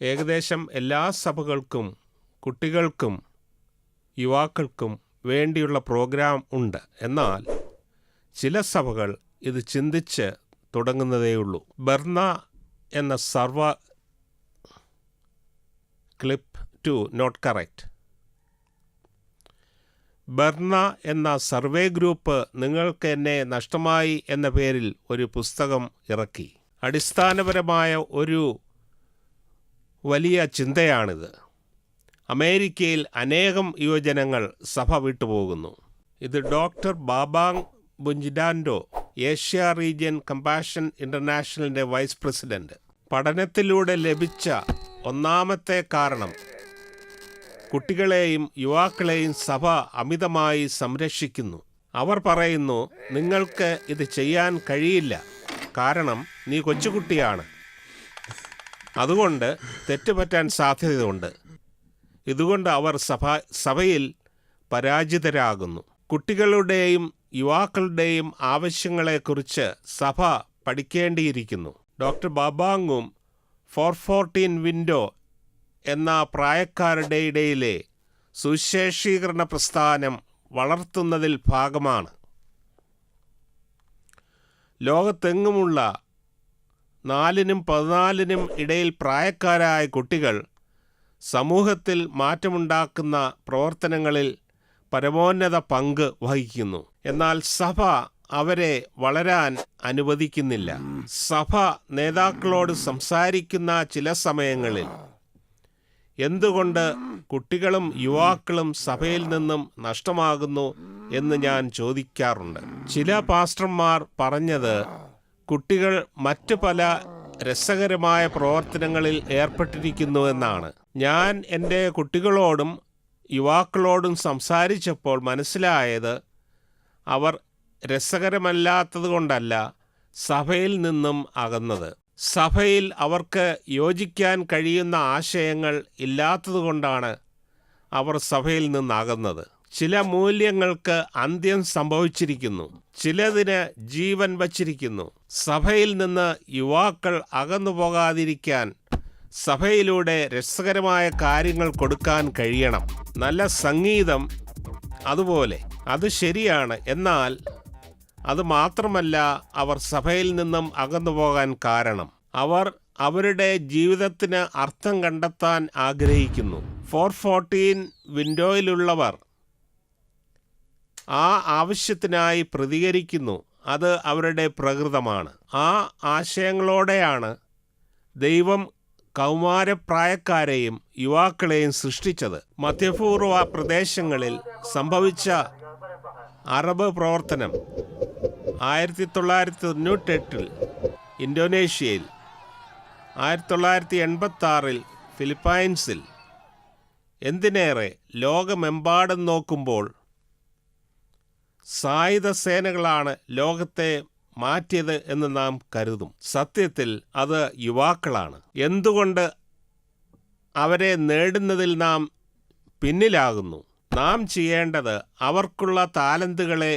ഏകദേശം എല്ലാ സഭകൾക്കും കുട്ടികൾക്കും യുവാക്കൾക്കും വേണ്ടിയുള്ള പ്രോഗ്രാം ഉണ്ട്. എന്നാൽ ചില സഭകൾ ഇത് ചിന്തിച്ച് തുടങ്ങുന്നതേയുള്ളൂ. ബെർണ എന്ന ക്ലിപ്പ് 2 നോട്ട് കറക്റ്റ്. ബെർണ എന്ന സർവേ ഗ്രൂപ്പ് നിങ്ങൾക്ക് എന്നെ നഷ്ടമായി എന്ന പേരിൽ ഒരു പുസ്തകം ഇറക്കി. അടിസ്ഥാനപരമായ ഒരു വലിയ ചിന്തയാണിത്. അമേരിക്കയിൽ അനേകം യുവജനങ്ങൾ സഭ വിട്ടുപോകുന്നു. ഇത് ഡോക്ടർ ബാബാങ് ബുഞ്ചിഡാൻഡോ, ഏഷ്യ റീജിയൻ കമ്പാഷൻ ഇൻ്റർനാഷണലിൻ്റെ വൈസ് പ്രസിഡന്റ്. പഠനത്തിലൂടെ ലഭിച്ച ഒന്നാമത്തെ കാരണം കുട്ടികളെയും യുവാക്കളെയും സഭ അമിതമായി സംരക്ഷിക്കുന്നു. അവർ പറയുന്നു, നിങ്ങൾക്ക് ഇത് ചെയ്യാൻ കഴിയില്ല, കാരണം നീ കൊച്ചുകുട്ടിയാണ്, അതുകൊണ്ട് തെറ്റുപറ്റാൻ സാധ്യതയുണ്ട്. ഇതുകൊണ്ട് അവർ സഭയിൽ പരാജിതരാകുന്നു. കുട്ടികളുടെയും യുവാക്കളുടെയും ആവശ്യങ്ങളെക്കുറിച്ച് സഭ പഠിക്കേണ്ടിയിരിക്കുന്നു. ഡോക്ടർ ബാബാങ്ങും 414 വിൻഡോ എന്ന പ്രായക്കാരുടെ ഇടയിലെ സുവിശേഷീകരണ പ്രസ്ഥാനം വളർത്തുന്നതിൽ ഭാഗമാണ്. ലോകത്തെങ്ങുമുള്ള 4-നും 14-നും ഇടയിൽ പ്രായക്കാരായ കുട്ടികൾ സമൂഹത്തിൽ മാറ്റമുണ്ടാക്കുന്ന പ്രവർത്തനങ്ങളിൽ പരമോന്നത പങ്ക് വഹിക്കുന്നു. എന്നാൽ സഭ അവരെ വളരാൻ അനുവദിക്കുന്നില്ല. സഭ നേതാക്കളോട് സംസാരിക്കുന്ന ചില സമയങ്ങളിൽ എന്തുകൊണ്ട് കുട്ടികളും യുവാക്കളും സഭയിൽ നിന്നും നഷ്ടമാകുന്നു എന്ന് ഞാൻ ചോദിക്കാറുണ്ട്. ചില പാസ്റ്റർമാർ പറഞ്ഞത് കുട്ടികൾ മറ്റു പല രസകരമായ പ്രവർത്തനങ്ങളിൽ ഏർപ്പെട്ടിരിക്കുന്നുവെന്നാണ്. ഞാൻ എൻ്റെ കുട്ടികളോടും യുവാക്കളോടും സംസാരിച്ചപ്പോൾ മനസ്സിലായത് അവർ രസകരമല്ലാത്തത് കൊണ്ടല്ല സഭയിൽ നിന്നും അകന്നത്. സഭയിൽ അവർക്ക് യോജിക്കാൻ കഴിയുന്ന ആശയങ്ങൾ ഇല്ലാത്തതുകൊണ്ടാണ് അവർ സഭയിൽ നിന്നകന്നത്. ചില മൂല്യങ്ങൾക്ക് അന്ത്യം സംഭവിച്ചിരിക്കുന്നു, ചിലതിന് ജീവൻ വച്ചിരിക്കുന്നു. സഭയിൽ നിന്ന് യുവാക്കൾ അകന്നു പോകാതിരിക്കാൻ സഭയിലൂടെ രസകരമായ കാര്യങ്ങൾ കൊടുക്കാൻ കഴിയണം. നല്ല സംഗീതം അതുപോലെ, അത് ശരിയാണ്. എന്നാൽ അത് മാത്രമല്ല അവർ സഭയിൽ നിന്നും അകന്നു പോകാൻ കാരണം. അവർ അവരുടെ ജീവിതത്തിന് അർത്ഥം കണ്ടെത്താൻ ആഗ്രഹിക്കുന്നു. 414 വിൻഡോയിലുള്ളവർ ആ ആവശ്യത്തിനായി പ്രതികരിക്കുന്നു. അത് അവരുടെ പ്രകൃതമാണ്. ആ ആശയങ്ങളോടെയാണ് ദൈവം കൗമാരപ്രായക്കാരെയും യുവാക്കളെയും സൃഷ്ടിച്ചത്. മധ്യപൂർവ പ്രദേശങ്ങളിൽ സംഭവിച്ച അറബ് പ്രവർത്തനം 1998 ഇന്തോനേഷ്യയിൽ, 1986 ഫിലിപ്പൈൻസിൽ, എന്തിനേറെ ലോകമെമ്പാടും നോക്കുമ്പോൾ സായുധ സേനകളാണ് ലോകത്തെ മാറ്റിയത് എന്ന് നാം കരുതും. സത്യത്തിൽ അത് യുവാക്കളാണ്. എന്തുകൊണ്ട് അവരെ നേടുന്നതിൽ നാം പിന്നിലാകുന്നു? നാം ചെയ്യേണ്ടത് അവർക്കുള്ള താലന്തുകളെ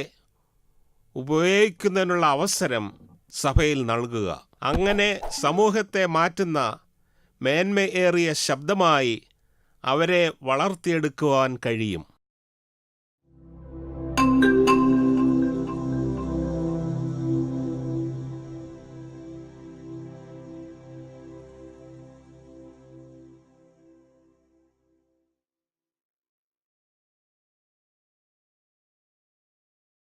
ഉപയോഗിക്കുന്നതിനുള്ള അവസരം സഭയിൽ നൽകുക. അങ്ങനെ സമൂഹത്തെ മാറ്റുന്ന മേന്മയേറിയ ശബ്ദമായി അവരെ വളർത്തിയെടുക്കുവാൻ കഴിയും.